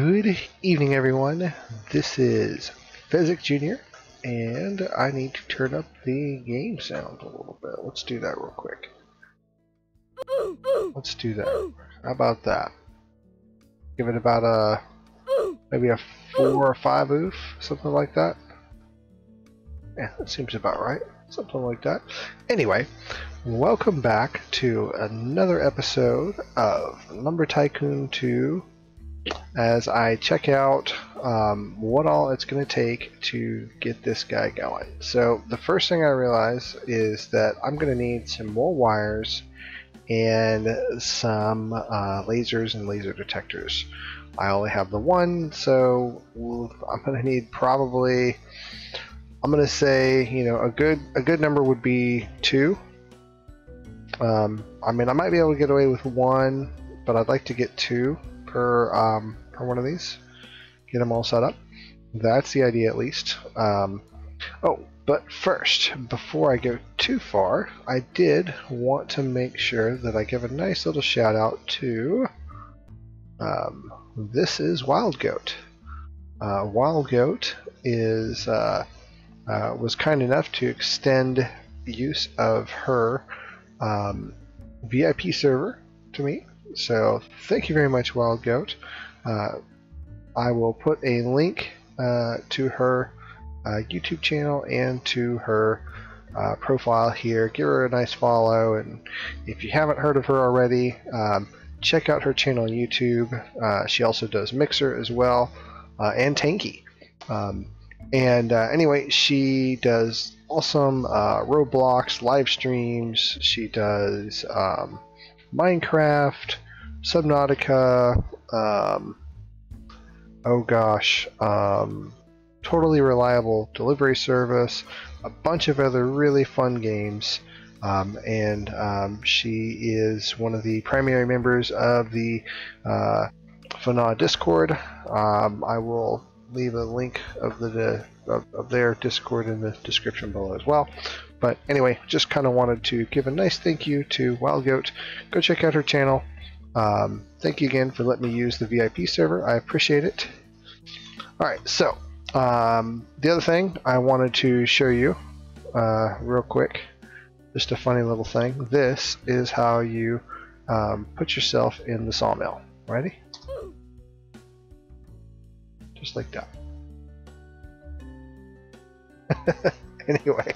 Good evening, everyone. This is Physic Jr., and I need to turn up the game sound a little bit. Let's do that real quick. Let's do that. How about that? Give it about maybe a 4 or 5 oof, something like that. Yeah, that seems about right. Something like that. Anyway, welcome back to another episode of Lumber Tycoon 2. As I check out what all it's going to take to get this guy going. So the first thing I realize is that I'm going to need some more wires and some lasers and laser detectors. I only have the one, so I'm going to need probably, I'm going to say, you know, a good number would be 2. I mean, I might be able to get away with 1, but I'd like to get 2 per one of these. Get them all set up. That's the idea, at least. Oh, but first, before I go too far, I did want to make sure that I give a nice little shout out to this is Wild Goat. Wild Goat is was kind enough to extend use of her VIP server to me. So thank you very much, Wild Goat. I will put a link to her YouTube channel and to her profile here. Give her a nice follow, and if you haven't heard of her already, check out her channel on YouTube. She also does Mixer as well, and Tanky. Anyway, she does awesome Roblox live streams. She does Minecraft, Subnautica, oh gosh, Totally Reliable Delivery Service, a bunch of other really fun games, she is one of the primary members of the FNAW Discord. I will leave a link of their Discord in the description below as well. But anyway, just kind of wanted to give a nice thank you to Wild Goat. Go check out her channel. Thank you again for letting me use the VIP server. I appreciate it. Alright, so the other thing I wanted to show you real quick, just a funny little thing. This is how you put yourself in the sawmill. Ready? Just like that. Anyway,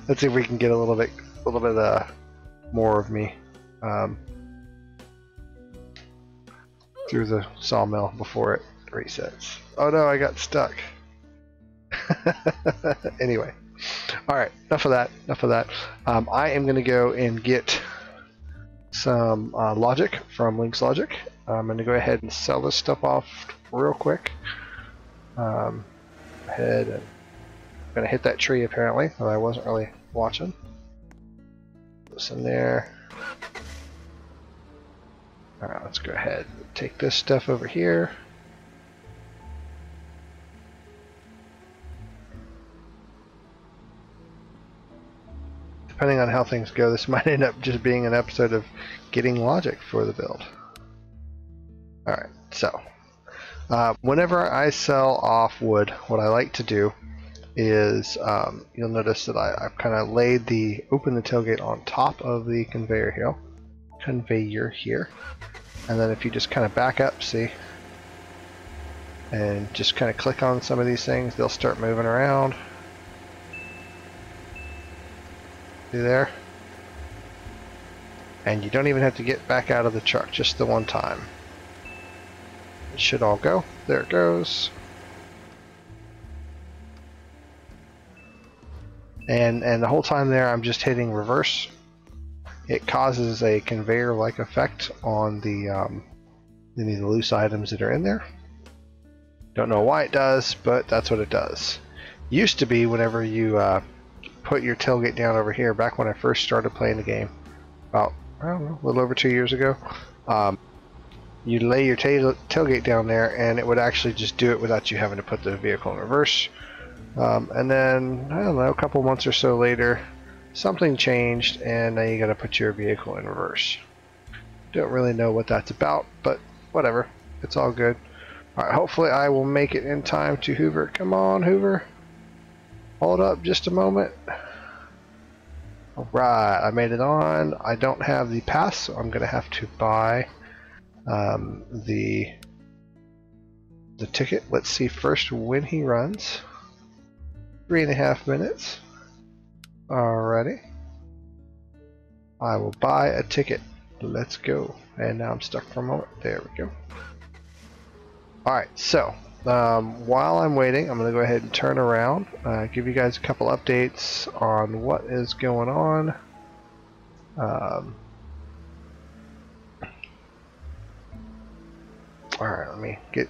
let's see if we can get a little bit more of me through the sawmill before it resets. Oh no, I got stuck. Anyway, all right, enough of that. I am going to go and get some logic from Link's Logic. I'm going to go ahead and sell this stuff off real quick. Ahead and I'm going to hit that tree apparently that I wasn't really watching. Put this in there. Alright, let's go ahead and take this stuff over here. Depending on how things go, this might end up just being an episode of getting logic for the build. Alright, so whenever I sell off wood, what I like to do is you'll notice that I've kind of laid open the tailgate on top of the conveyor here, and then if you just kind of back up, see, and just kind of click on some of these things, they'll start moving around. See there? And you don't even have to get back out of the truck, just the one time. It should all go. There it goes. And the whole time there I'm just hitting reverse. It causes a conveyor-like effect on the loose items that are in there. Don't know why it does, but that's what it does. Used to be whenever you put your tailgate down over here, back when I first started playing the game, about, I don't know, a little over 2 years ago, you'd lay your tailgate down there and it would actually just do it without you having to put the vehicle in reverse. And then, I don't know, a couple months or so later, something changed and now you gotta put your vehicle in reverse. Don't really know what that's about, but whatever, it's all good. Alright, hopefully I will make it in time to Hoover. Come on, Hoover. Hold up just a moment. Alright, I made it on. I don't have the pass, so I'm going to have to buy the ticket. Let's see first when he runs. 3.5 minutes. Alrighty. I will buy a ticket. Let's go. And now I'm stuck for a moment. There we go. Alright, so while I'm waiting, I'm going to go ahead and turn around, give you guys a couple updates on what is going on. Alright, let me get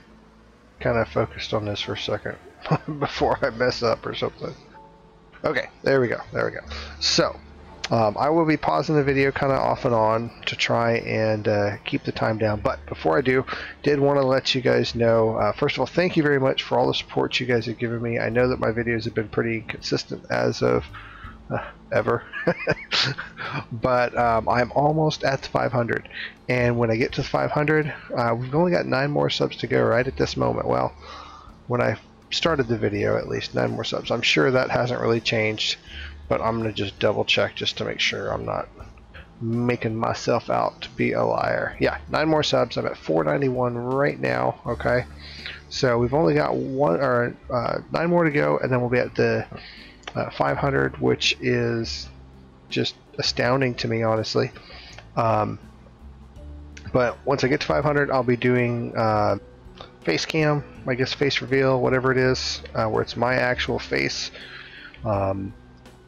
kind of focused on this for a second before I mess up or something. Okay, there we go, So, I will be pausing the video kind of off and on to try and keep the time down. But before I do, did want to let you guys know, first of all, thank you very much for all the support you guys have given me. I know that my videos have been pretty consistent as of ever. But I'm almost at the 500. And when I get to 500, we've only got 9 more subs to go right at this moment. Well, when I started the video, at least 9 more subs. I'm sure that hasn't really changed. But I'm going to just double check just to make sure I'm not making myself out to be a liar. Yeah, 9 more subs. I'm at 491 right now. Okay, so we've only got 9 more to go, and then we'll be at the 500, which is just astounding to me, honestly. But once I get to 500, I'll be doing face cam, I guess face reveal, whatever it is, where it's my actual face.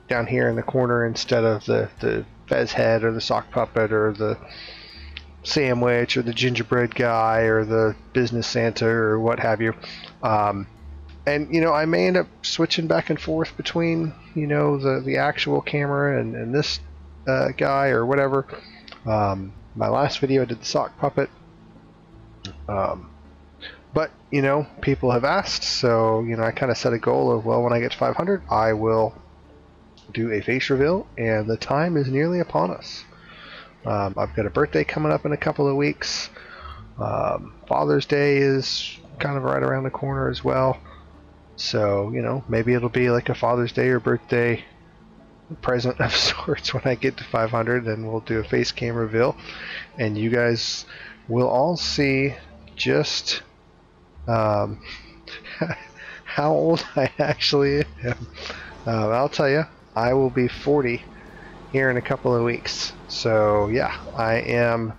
Down here in the corner instead of the Fez head or the sock puppet or the sandwich or the gingerbread guy or the business Santa or what have you. And you know, I may end up switching back and forth between, you know, the actual camera and this guy or whatever. My last video I did the sock puppet. But you know, people have asked, so you know, I kind of set a goal of, well, when I get to 500 I will do a face reveal, and the time is nearly upon us. I've got a birthday coming up in a couple of weeks. Father's Day is kind of right around the corner as well, so you know, maybe it'll be like a Father's Day or birthday present of sorts when I get to 500, and we'll do a face cam reveal, and you guys will all see just how old I actually am. I'll tell you, I will be 40 here in a couple of weeks. So yeah, I am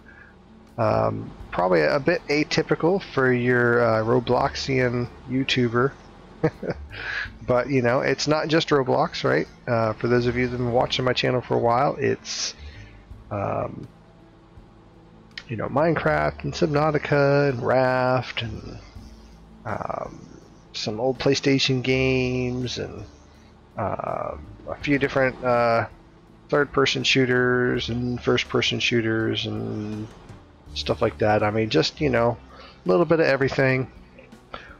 probably a bit atypical for your Robloxian YouTuber. But you know, it's not just Roblox, right? For those of you that have been watching my channel for a while, it's you know, Minecraft and Subnautica and Raft and some old PlayStation games and a few different third-person shooters and first-person shooters and stuff like that. I mean, just, you know, a little bit of everything.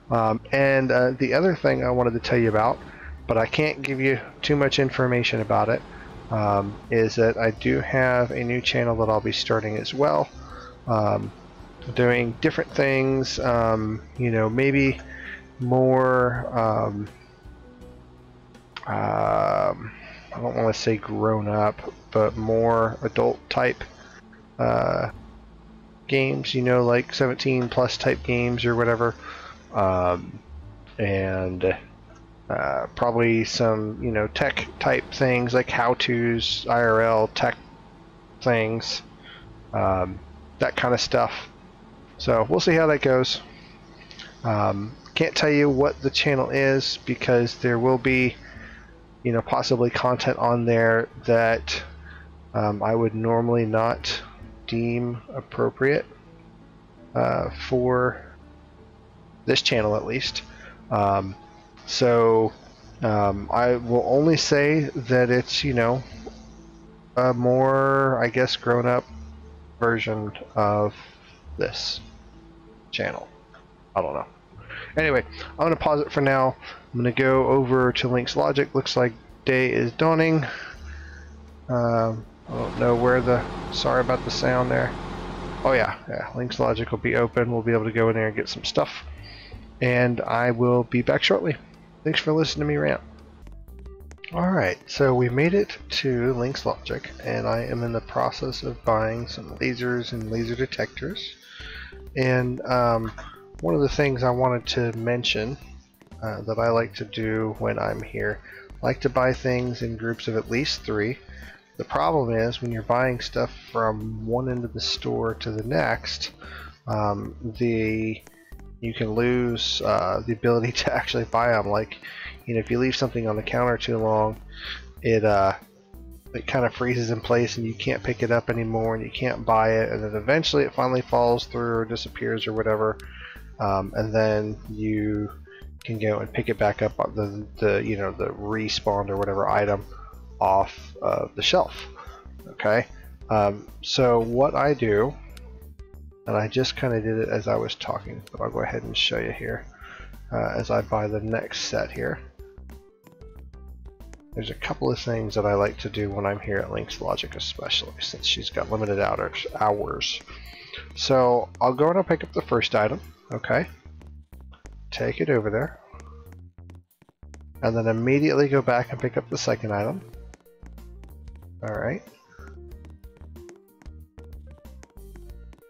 And the other thing I wanted to tell you about, but I can't give you too much information about it, is that I do have a new channel that I'll be starting as well, doing different things, you know, maybe more I don't want to say grown up, but more adult type games, you know, like 17 plus type games or whatever, and probably some, you know, tech type things like how-tos, IRL tech things, that kind of stuff. So we'll see how that goes. Can't tell you what the channel is because there will be, you know, possibly content on there that I would normally not deem appropriate for this channel, at least. So I will only say that it's, you know, a more, I guess, grown-up version of this channel. I don't know. Anyway, I'm going to pause it for now. I'm going to go over to Link's Logic. Looks like day is dawning. I don't know where the... Sorry about the sound there. Oh yeah, Link's Logic will be open. We'll be able to go in there and get some stuff. and I will be back shortly. Thanks for listening to me rant. Alright, so we made it to Link's Logic, and I am in the process of buying some lasers and laser detectors. And one of the things I wanted to mention that I like to do when I'm here, I like to buy things in groups of at least 3. The problem is when you're buying stuff from one end of the store to the next, you can lose the ability to actually buy them. Like, you know, if you leave something on the counter too long, it kind of freezes in place and you can't pick it up anymore and you can't buy it, and then eventually it finally falls through or disappears or whatever, and then you can go and pick it back up on the you know, the respawned or whatever item off the shelf. Okay, so what I do, and I just kind of did it as I was talking, but I'll go ahead and show you here as I buy the next set here. There's a couple of things that I like to do when I'm here at Link's Logic, especially since she's got limited hours. So I'll go and I'll pick up the first item, okay? Take it over there. And then immediately go back and pick up the second item. Alright.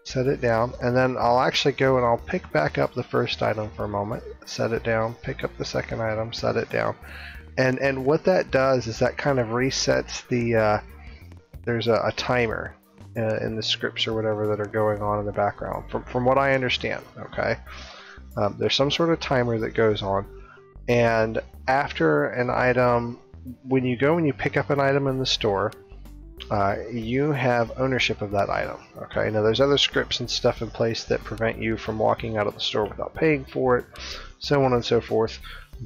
Set it down, and then I'll actually go and I'll pick back up the first item for a moment, set it down, pick up the second item, set it down. And what that does is that kind of resets the, there's a timer in the scripts or whatever that are going on in the background, from what I understand, okay? There's some sort of timer that goes on, and after an item, when you go and you pick up an item in the store, you have ownership of that item, okay? Now there's other scripts and stuff in place that prevent you from walking out of the store without paying for it, so on and so forth.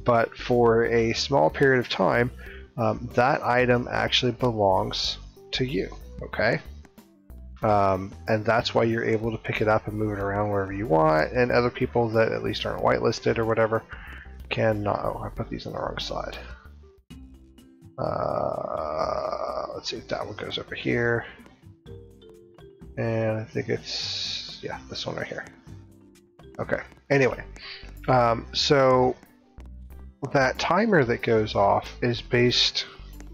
But for a small period of time, that item actually belongs to you, okay? And that's why you're able to pick it up and move it around wherever you want, and other people that at least aren't whitelisted or whatever cannot. Oh, I put these on the wrong side. Let's see if that one goes over here, and I think it's, yeah, this one right here. Okay, anyway, so that timer that goes off is based,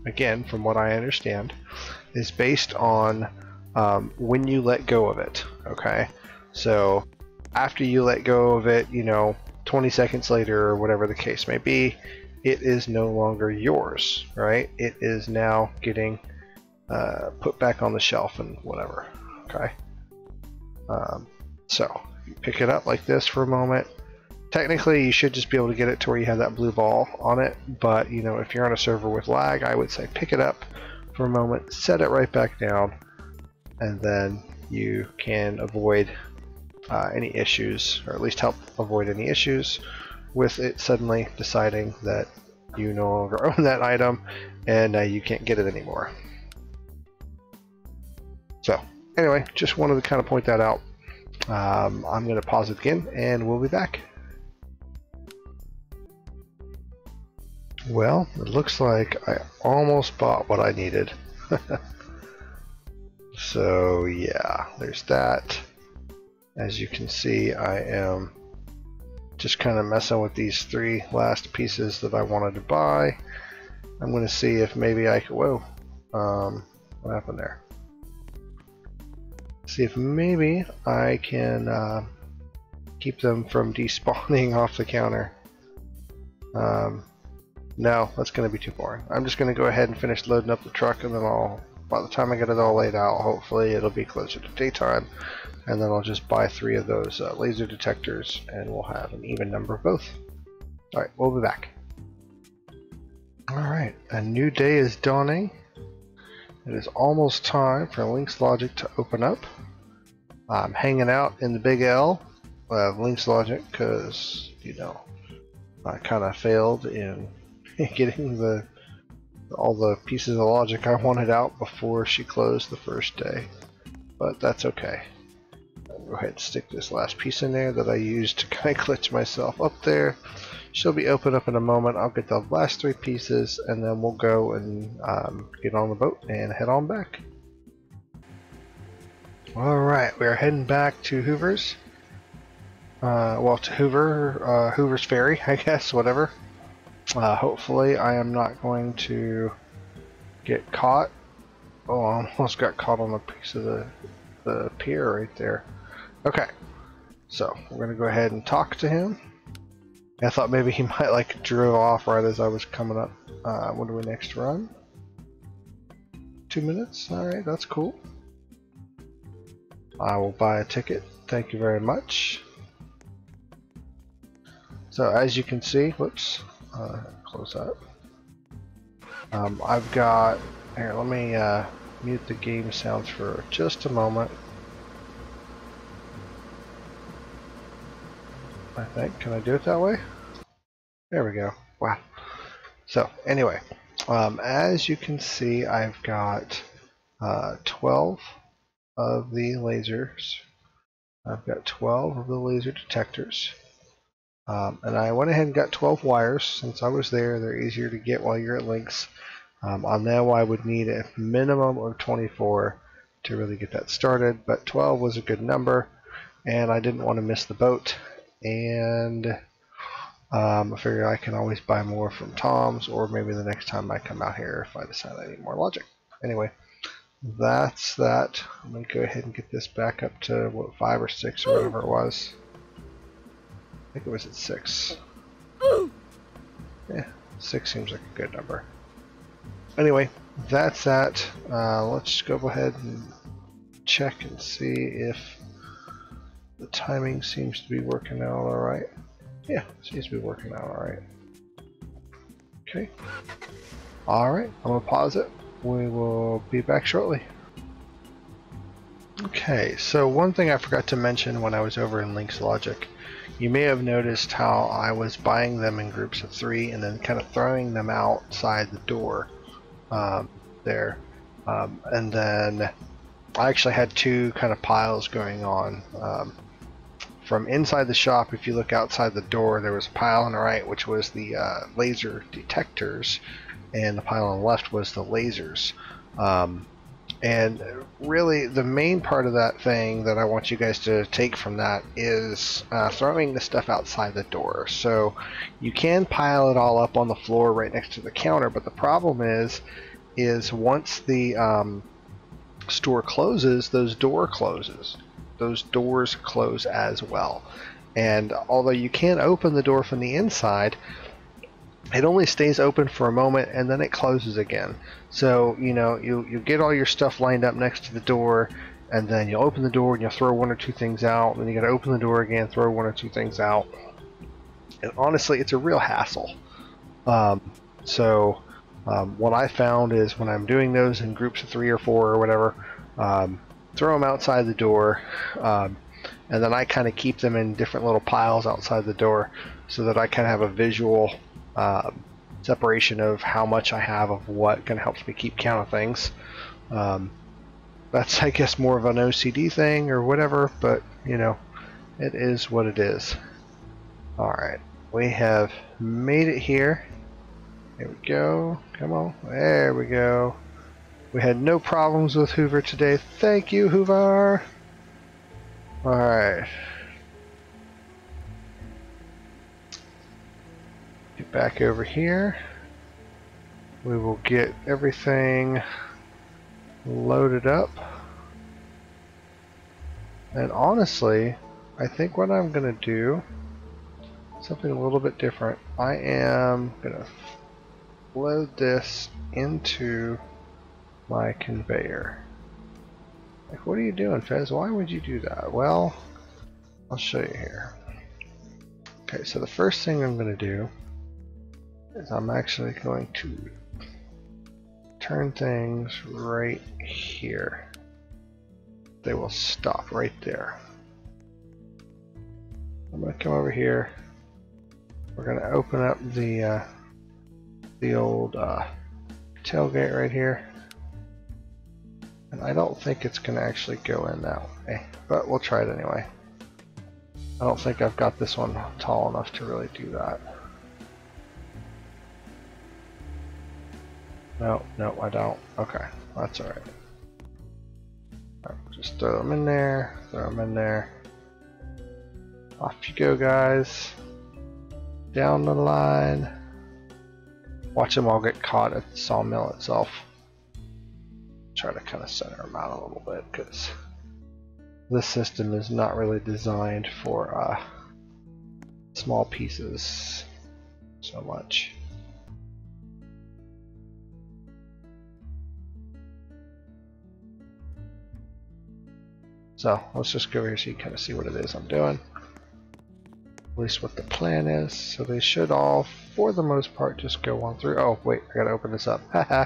again, from what I understand, is based on when you let go of it, okay? So after you let go of it, you know, 20 seconds later or whatever the case may be, it is no longer yours, right? It is now getting put back on the shelf and whatever, okay? So you pick it up like this for a moment. Technically, you should just be able to get it to where you have that blue ball on it, but you know, if you're on a server with lag, I would say pick it up for a moment, set it right back down, and then you can avoid any issues, or at least help avoid any issues with it suddenly deciding that you no longer own that item and you can't get it anymore. So anyway, just wanted to kind of point that out. I'm going to pause it again and we'll be back. Well, it looks like I almost bought what I needed. So yeah, there's that. As you can see, I am just kind of messing with these 3 last pieces that I wanted to buy. I'm going to see if maybe I could, whoa, what happened there? See if maybe I can keep them from despawning off the counter. No, that's going to be too boring. I'm just going to go ahead and finish loading up the truck, and then by the time I get it all laid out, hopefully it'll be closer to daytime, and then I'll just buy 3 of those laser detectors, and we'll have an even number of both. Alright, we'll be back. Alright, a new day is dawning. It is almost time for Link's Logic to open up. I'm hanging out in the big L of Link's Logic because, you know, I kind of failed in getting all the pieces of logic I wanted out before she closed the first day, but that's okay. I'll go ahead and stick this last piece in there that I used to kind of glitch myself up there. She'll be open up in a moment. I'll get the last 3 pieces and then we'll go and get on the boat and head on back. Alright, we're heading back to Hoover's. well, to Hoover's Ferry, I guess, whatever. Hopefully I am not going to get caught. Oh, I almost got caught on a piece of the pier right there. Okay, so we're going to go ahead and talk to him. I thought maybe he might like drove off right as I was coming up. When do we next run? 2 minutes? Alright, that's cool. I will buy a ticket. Thank you very much. So as you can see, whoops, close that. I've got, here, let me mute the game sounds for just a moment. I think, can I do it that way? There we go. Wow. So anyway, as you can see, I've got 12 of the lasers. I've got 12 of the laser detectors. And I went ahead and got 12 wires since I was there. They're easier to get while you're at links. I know I would need a minimum of 24 to really get that started, but 12 was a good number, and I didn't want to miss the boat. And I figure I can always buy more from Tom's, or maybe the next time I come out here if I decide I need more logic. Anyway, that's that. I'm going to go ahead and get this back up to, what, 5 or 6 or whatever it was. I think it was at 6. Yeah, 6 seems like a good number. Anyway, that's that. Let's go ahead and check and see if the timing seems to be working out alright. Yeah, seems to be working out alright. Okay. Alright, I'm going to pause it. We will be back shortly. Okay, so one thing I forgot to mention when I was over in Link's Logic, you may have noticed how I was buying them in groups of 3 and then kind of throwing them outside the door there. And then I actually had 2 kind of piles going on. From inside the shop, if you look outside the door, there was a pile on the right, which was the laser detectors, and the pile on the left was the lasers. And really, the main part of that thing that I want you guys to take from that is throwing the stuff outside the door. So you can pile it all up on the floor right next to the counter, but the problem is once the store closes, those doors close as well. And although you can open the door from the inside, it only stays open for a moment and then it closes again. So, you know, you get all your stuff lined up next to the door, and then you'll open the door and you'll throw 1 or 2 things out, and then you gotta open the door again, throw 1 or 2 things out. And honestly, it's a real hassle. What I found is when I'm doing those in groups of 3 or 4 or whatever, throw them outside the door, and then I kind of keep them in different little piles outside the door so that I kind of have a visual separation of how much I have of what kind of helps me keep count of things. That's, I guess, more of an OCD thing or whatever, but you know, it is what it is. Alright, we have made it here. Here we go. Come on. There we go. We had no problems with Hoover today. Thank you, Hoover. Alright. Get back over here. We will get everything loaded up. And honestly, I think what I'm going to do is something a little bit different. I am going to load this into my conveyor. Like, what are you doing, Fez? Why would you do that? Well, I'll show you here. Okay, so the first thing I'm going to do is I'm actually going to turn things right here. They will stop right there. I'm going to come over here. We're going to open up the old tailgate right here. And I don't think it's going to actually go in that way, but we'll try it anyway. I don't think I've got this one tall enough to really do that. No, I don't. Okay, that's alright. Just throw them in there, throw them in there. Off you go, guys. Down the line. Watch them all get caught at the sawmill itself. Try to kind of center them out a little bit because this system is not really designed for small pieces so much. So let's just go here so you kind of see what it is I'm doing. At least what the plan is. So they should all, for the most part, just go on through. Oh wait, I gotta open this up. Haha.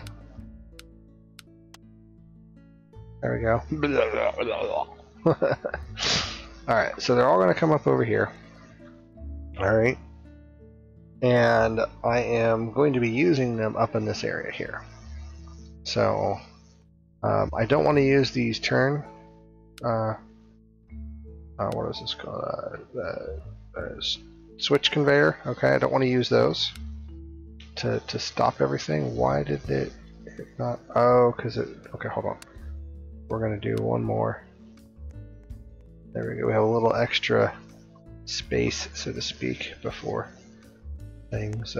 There we go. Alright, so they're all gonna come up over here. Alright. And I am going to be using them up in this area here. So I don't want to use these turn what is this called? Switch conveyor. Okay, I don't want to use those to stop everything. Why did it not? Oh, because it. Okay, hold on. We're gonna do one more. There we go. We have a little extra space, so to speak, before things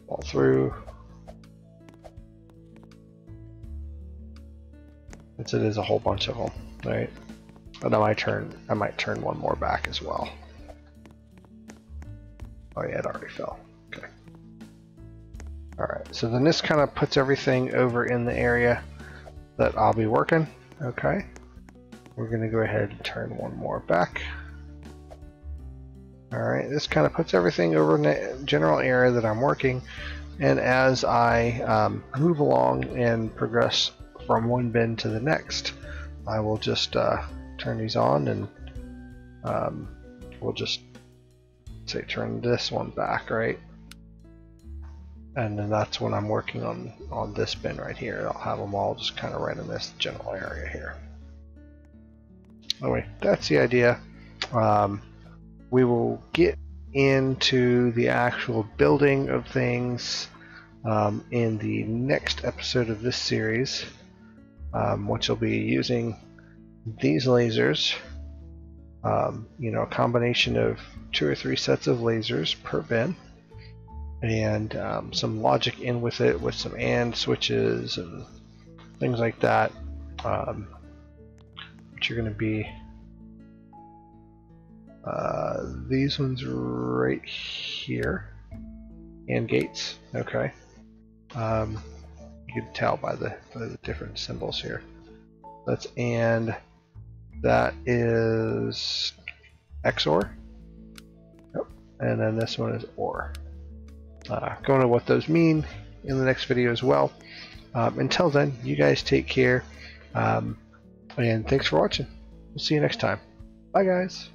fall through. Since it is a whole bunch of them, right? But I might turn one more back as well. Oh yeah, it already fell. Okay. Alright, so then this kind of puts everything over in the area that I'll be working. Okay. We're going to go ahead and turn one more back. Alright, this kind of puts everything over in the general area that I'm working. And as I move along and progress from one bin to the next, I will just turn these on, and we'll just say turn this one back, right? And then that's when I'm working on this bin right here. I'll have them all just kind of right in this general area here. Anyway, that's the idea. We will get into the actual building of things in the next episode of this series, which will be using these lasers. You know, a combination of 2 or 3 sets of lasers per bin, and some logic in with it, with some AND switches and things like that, which are going to be these ones right here, AND gates. Okay, you can tell by the different symbols here. That's AND. That is XOR. Yep. And then this one is OR. Go into what those mean in the next video as well. Until then, you guys take care, and thanks for watching. We'll see you next time. Bye, guys.